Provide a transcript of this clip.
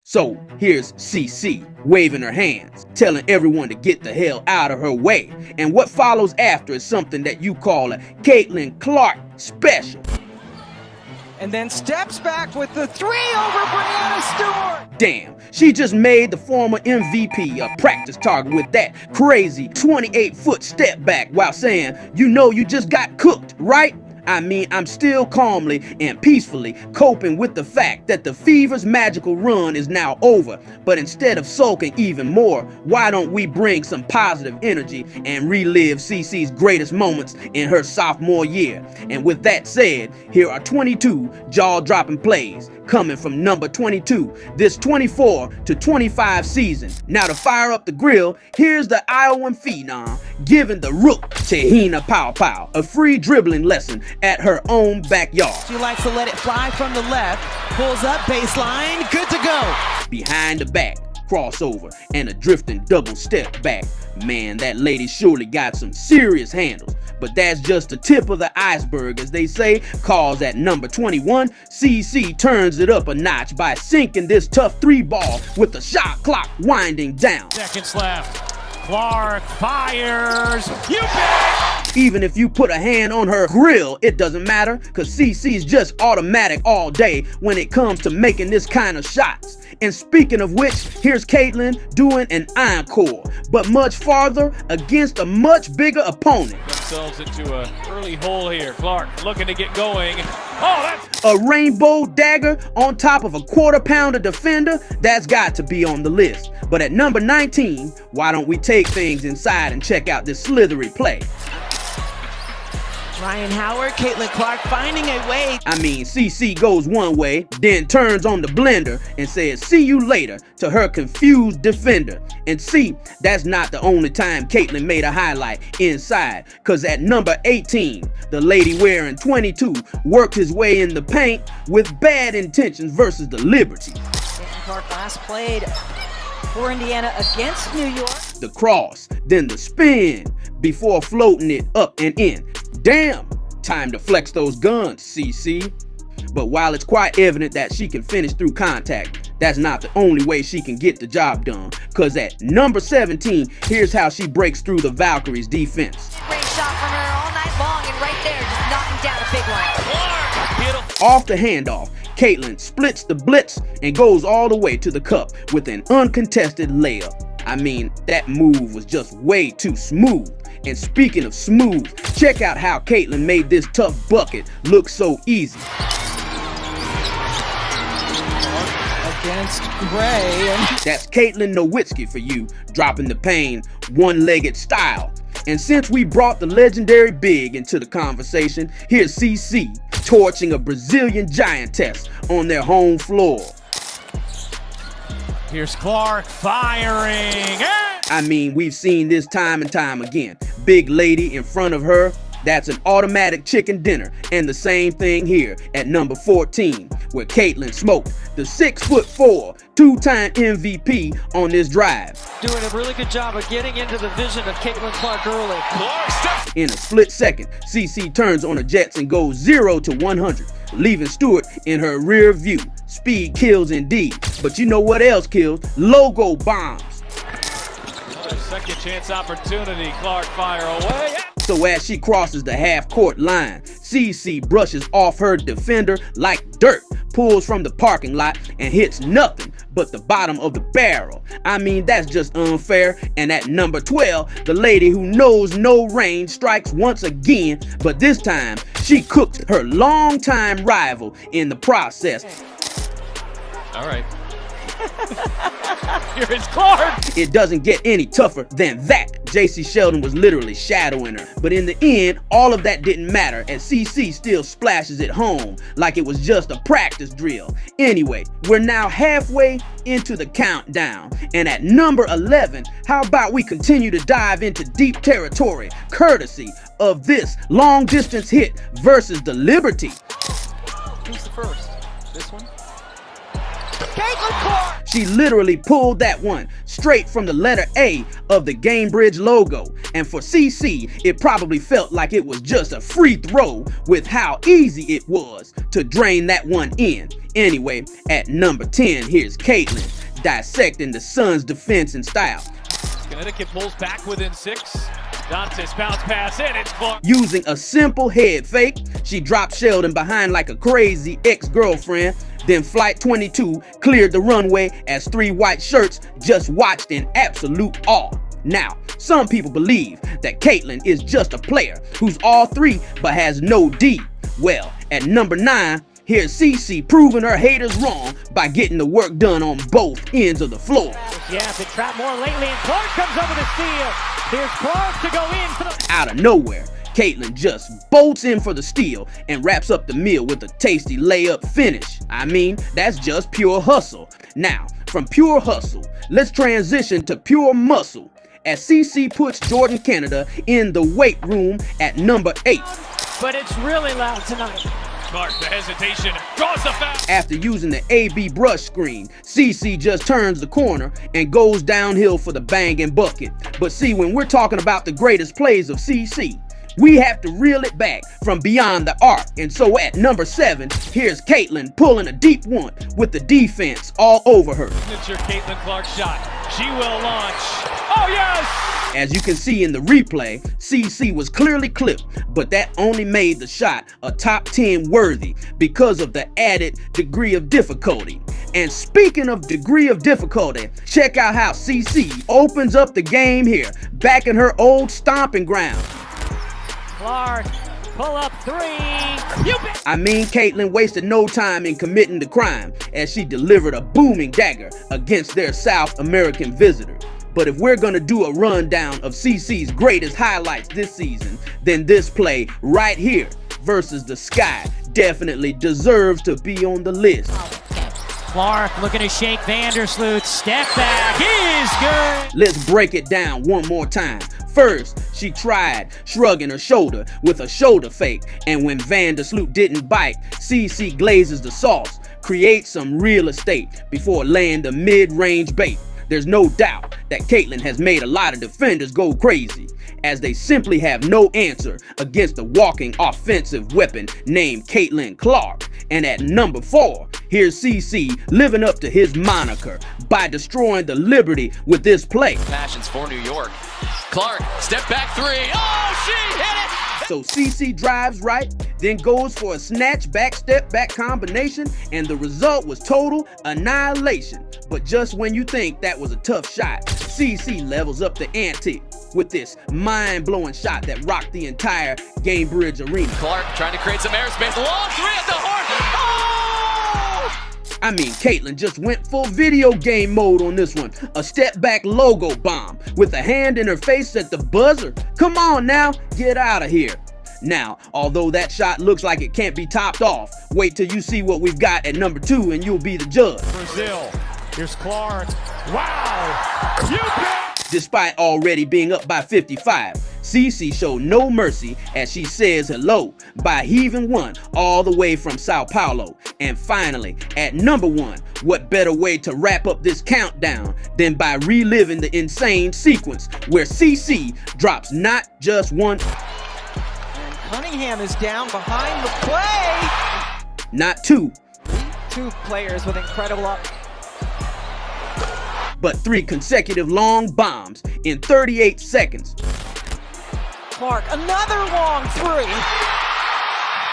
So here's CC waving her hands, telling everyone to get the hell out of her way. And what follows after is something that you call a Caitlin Clark special. And then steps back with the 3 over Brianna Stewart. Damn, she just made the former MVP a practice target with that crazy 28-foot step back while saying, you know you just got cooked, right? I mean, I'm still calmly and peacefully coping with the fact that the Fever's magical run is now over. But instead of sulking even more, why don't we bring some positive energy and relive CC's greatest moments in her sophomore year? And with that said, here are 22 jaw-dropping plays coming from number 22 this 24 to 25 season. Now to fire up the grill, here's the Iowan phenom giving the rook Tahina Pow Pow a free dribbling lesson at her own backyard. She likes to let it fly from the left, pulls up baseline, good to go. Behind the back, crossover, and a drifting double step back. Man, that lady surely got some serious handles. But that's just the tip of the iceberg, as they say, cause at number 21, CC turns it up a notch by sinking this tough 3-ball with the shot clock winding down. Seconds left. Clark fires. You bet! Even if you put a hand on her grill, it doesn't matter, cause CC's just automatic all day when it comes to making this kind of shots. And speaking of which, here's Caitlin doing an encore, but much farther against a much bigger opponent. Themselves into an early hole here. Clark looking to get going. Oh, that's a rainbow dagger on top of a quarter-pounder defender. That's got to be on the list. But at number 19, why don't we take things inside and check out this slithery play? Ryan Howard, Caitlin Clark finding a way. I mean, CC goes one way, then turns on the blender and says, see you later, to her confused defender. And see, that's not the only time Caitlin made a highlight inside, cause at number 18, the lady wearing 22 worked his way in the paint with bad intentions versus the Liberty. Caitlin Clark last played for Indiana against New York. The cross, then the spin, before floating it up and in. Damn, time to flex those guns, CC. But while it's quite evident that she can finish through contact, that's not the only way she can get the job done. Cause at number 17, here's how she breaks through the Valkyries' defense. Great shot from her all night long, and right there, just knocking down a big one. Off the handoff, Caitlin splits the blitz and goes all the way to the cup with an uncontested layup. I mean, that move was just way too smooth. And speaking of smooth, check out how Caitlin made this tough bucket look so easy. Against Gray. That's Caitlin Nowitzki for you, dropping the pain, one-legged style. And since we brought the legendary big into the conversation, here's CC torching a Brazilian giantess on their home floor. Here's Clark firing. I mean, we've seen this time and time again. Big lady in front of her, that's an automatic chicken dinner. And the same thing here at number 14, where Caitlin smoked the 6'4", two-time MVP on this drive. Doing a really good job of getting into the vision of Caitlin Clark early. In a split second, CC turns on the Jets and goes 0 to 100, leaving Stewart in her rear view. Speed kills indeed, but you know what else kills? Logo bombs. Second chance opportunity, Clark fire away. So as she crosses the half-court line, CC brushes off her defender like dirt, pulls from the parking lot, and hits nothing but the bottom of the barrel. I mean, that's just unfair. And at number 12, the lady who knows no range strikes once again, but this time she cooked her longtime rival in the process. All right. Here is Clark. It doesn't get any tougher than that. JC Sheldon was literally shadowing her. But in the end, all of that didn't matter, as CC still splashes it home like it was just a practice drill. Anyway, we're now halfway into the countdown. And at number 11, how about we continue to dive into deep territory, courtesy of this long distance hit versus the Liberty. Who's the first? This one? Caitlin Clark! She literally pulled that one straight from the letter A of the Gamebridge logo. And for CC, it probably felt like it was just a free throw with how easy it was to drain that one in. Anyway, at number 10, here's Caitlin dissecting the Suns' defense and style. Connecticut pulls back within 6. Dante's bounce pass in, it's Clark. Using a simple head fake, she dropped Sheldon behind like a crazy ex-girlfriend. Then Flight 22 cleared the runway as 3 white shirts just watched in absolute awe. Now, some people believe that Caitlyn is just a player who's all 3 but has no D. Well, at number 9, here's CC proving her haters wrong by getting the work done on both ends of the floor. Yeah, been trapped more lately, and Clark comes over the steal. Here's Clark to go in for the... Out of nowhere, Caitlyn just bolts in for the steal and wraps up the meal with a tasty layup finish. I mean, that's just pure hustle. Now, from pure hustle, let's transition to pure muscle as CC puts Jordan Canada in the weight room at number 8. But it's really loud tonight. Clark, the hesitation, draws the foul. After using the AB brush screen, CC just turns the corner and goes downhill for the bang and bucket. But see, when we're talking about the greatest plays of CC, we have to reel it back from beyond the arc. And so at number 7, here's Caitlyn pulling a deep one with the defense all over her. Signature Caitlin Clark shot. She will launch. Oh, yes! As you can see in the replay, CC was clearly clipped, but that only made the shot a top 10 worthy because of the added degree of difficulty. And speaking of degree of difficulty, check out how CC opens up the game here, back in her old stomping ground. Clark, pull up 3. I mean, Caitlyn wasted no time in committing the crime as she delivered a booming dagger against their South American visitor. But if we're gonna do a rundown of CC's greatest highlights this season, then this play right here versus the Sky definitely deserves to be on the list. Clark looking to shake Vandersloot. Step back is good. Let's break it down one more time. First, she tried shrugging her shoulder with a shoulder fake, and when Vandersloot didn't bite, CC glazes the sauce, creates some real estate before laying the mid-range bait. There's no doubt that Caitlyn has made a lot of defenders go crazy, as they simply have no answer against the walking offensive weapon named Caitlin Clark. And at number 4, here's CC living up to his moniker by destroying the Liberty with this play. Passions for New York. Clark, step back 3. Oh, she hit it! So CC drives right, then goes for a snatch back step back combination, and the result was total annihilation. But just when you think that was a tough shot, CC levels up the ante with this mind-blowing shot that rocked the entire Gamebridge Arena. Clark trying to create some airspace. Long 3 at the horn. Oh! I mean, Caitlyn just went full video game mode on this one. A step back logo bomb with a hand in her face at the buzzer. Come on now, get out of here. Now, although that shot looks like it can't be topped off, wait till you see what we've got at number 2 and you'll be the judge. Brazil, here's Clark. Wow! You bet! Despite already being up by 55, CC showed no mercy as she says hello by heaving one all the way from Sao Paulo. And finally, at number 1, what better way to wrap up this countdown than by reliving the insane sequence where CC drops not just one, Cunningham is down behind the play. not 2, 2 players with incredible but 3 consecutive long bombs in 38 seconds. Clark, another long 3.